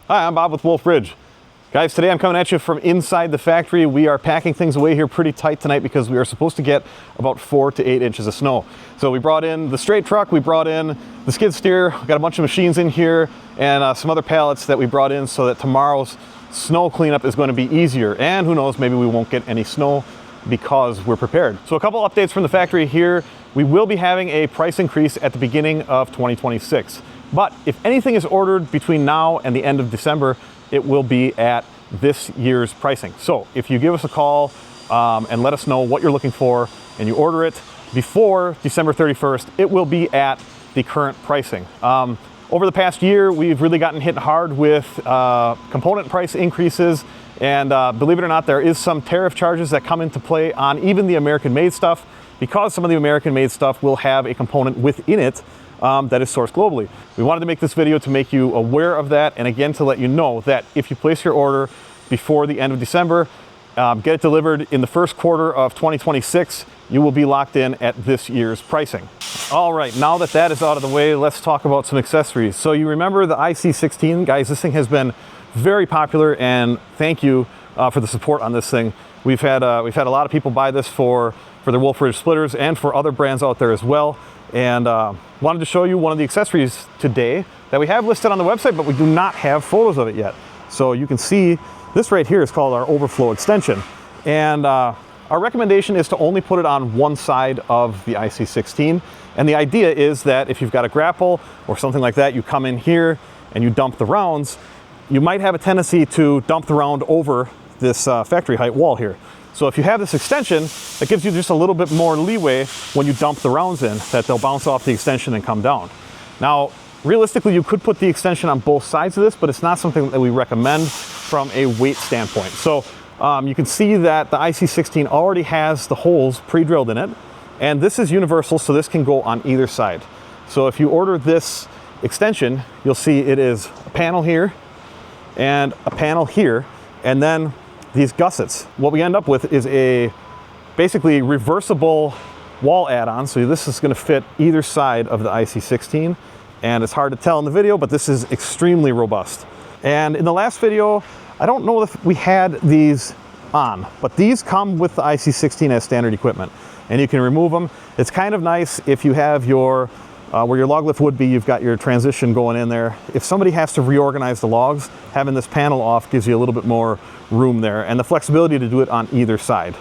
Hi, I'm Bob with Wolfe Ridge. Guys, today I'm coming at you from inside the factory. We are packing things away here pretty tight tonight because we are supposed to get about 4 to 8 inches of snow. So we brought in the straight truck, we brought in the skid steer, we got a bunch of machines in here, and some other pallets that we brought in so that tomorrow's snow cleanup is going to be easier. And who knows, maybe we won't get any snow because we're prepared. So a couple updates from the factory here. We will be having a price increase at the beginning of 2026. But if anything is ordered between now and the end of December, it will be at this year's pricing. So if you give us a call and let us know what you're looking for and you order it before December 31st, it will be at the current pricing. Over the past year, we've really gotten hit hard with component price increases, and believe it or not, there is some tariff charges that come into play on even the American-made stuff, because some of the American-made stuff will have a component within it that is sourced globally. We wanted to make this video to make you aware of that, and again to let you know that if you place your order before the end of December, get it delivered in the first quarter of 2026, you will be locked in at this year's pricing. All right, now that that is out of the way, let's talk about some accessories. So you remember the IC16, guys? This thing has been very popular, and thank you for the support on this thing. We've had a lot of people buy this for their Wolfe Ridge splitters and for other brands out there as well. And wanted to show you one of the accessories today that we have listed on the website, but we do not have photos of it yet. So you can see this right here is called our overflow extension. And our recommendation is to only put it on one side of the IC16. And the idea is that if you've got a grapple or something like that, you come in here and you dump the rounds, you might have a tendency to dump the round over this factory height wall here. So if you have this extension, that gives you just a little bit more leeway when you dump the rounds in, that they'll bounce off the extension and come down. Now, realistically, you could put the extension on both sides of this, but it's not something that we recommend from a weight standpoint. So you can see that the IC16 already has the holes pre-drilled in it, and this is universal, so this can go on either side. So if you order this extension, you'll see it is a panel here and a panel here, and then these gussets. What we end up with is a basically reversible wall add-on. So this is going to fit either side of the IC16, and it's hard to tell in the video, but this is extremely robust. And in the last video, I don't know if we had these on, but these come with the IC16 as standard equipment, and you can remove them. It's kind of nice if you have your where your log lift would be, you've got your transition going in there. If somebody has to reorganize the logs, having this panel off gives you a little bit more room there and the flexibility to do it on either side.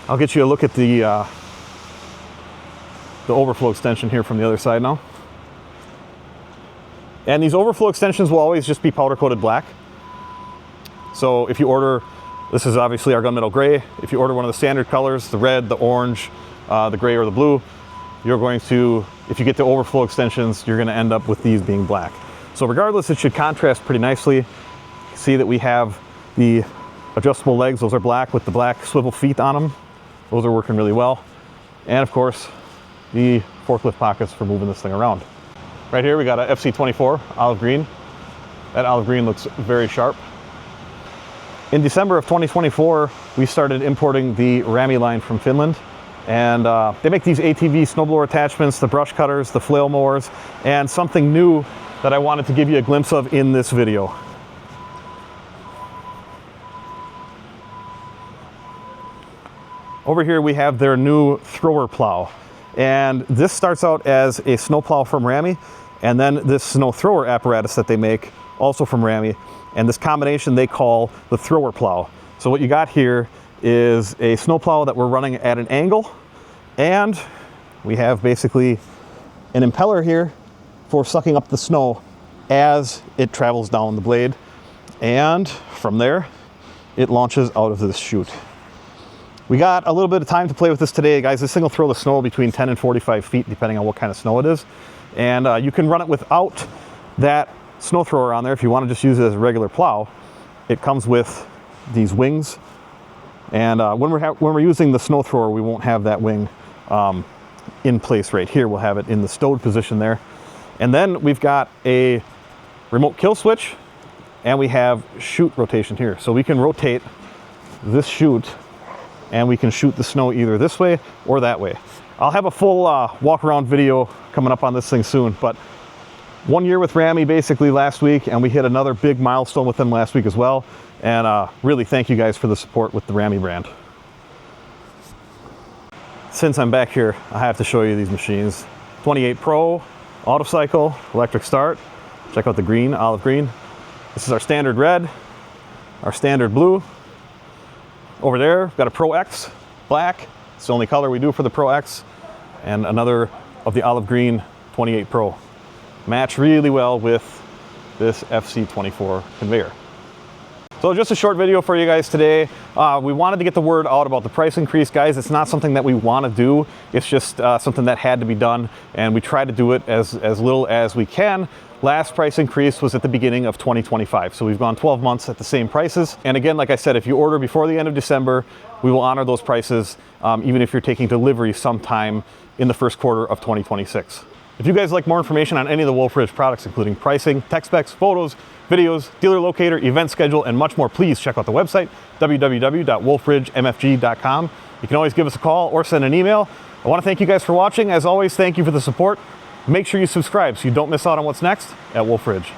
I'll get you a look at the overflow extension here from the other side now. And these overflow extensions will always just be powder coated black. So if you order, this is obviously our gunmetal gray. If you order one of the standard colors, the red, the orange, the gray, or the blue, you're going to, if you get the overflow extensions, you're going to end up with these being black. So regardless, it should contrast pretty nicely. See that we have the adjustable legs. Those are black with the black swivel feet on them. Those are working really well. And of course, the forklift pockets for moving this thing around. Right here, we got a FC24 olive green. That olive green looks very sharp. In December of 2024, we started importing the Ramy line from Finland. And they make these ATV snowblower attachments, the brush cutters, the flail mowers, and something new that I wanted to give you a glimpse of in this video. Over here we have their new thrower plow. And this starts out as a snow plow from Ramy, and then this snow thrower apparatus that they make, also from Ramy. And this combination they call the thrower plow. So what you got here is a snow plow that we're running at an angle, and we have basically an impeller here for sucking up the snow as it travels down the blade, and from there it launches out of this chute. We got a little bit of time to play with this today, guys. This thing will throw the snow between 10 and 45 feet depending on what kind of snow it is, and you can run it without that snow thrower on there if you want to just use it as a regular plow. It comes with these wings. And when we're using the snow thrower, we won't have that wing in place right here. We'll have it in the stowed position there. And then we've got a remote kill switch, and we have chute rotation here. So we can rotate this chute, and we can shoot the snow either this way or that way. I'll have a full walk around video coming up on this thing soon, but 1 year with Ramy basically last week, and we hit another big milestone with them last week as well. And really thank you guys for the support with the Ramy brand. Since I'm back here, I have to show you these machines. 28 Pro, auto cycle, electric start. Check out the green, olive green. This is our standard red, our standard blue. Over there, we've got a Pro X, black. It's the only color we do for the Pro X. And another of the olive green 28 Pro. Match really well with this FC24 conveyor. So just a short video for you guys today. We wanted to get the word out about the price increase. Guys, it's not something that we want to do. It's just something that had to be done, and we try to do it as little as we can. Last price increase was at the beginning of 2025. So we've gone 12 months at the same prices. And again, like I said, if you order before the end of December, we will honor those prices, even if you're taking delivery sometime in the first quarter of 2026. If you guys like more information on any of the Wolfe Ridge products, including pricing, tech specs, photos, videos, dealer locator, event schedule, and much more, please check out the website, www.wolferidgemfg.com. You can always give us a call or send an email. I want to thank you guys for watching. As always, thank you for the support. Make sure you subscribe so you don't miss out on what's next at Wolfe Ridge.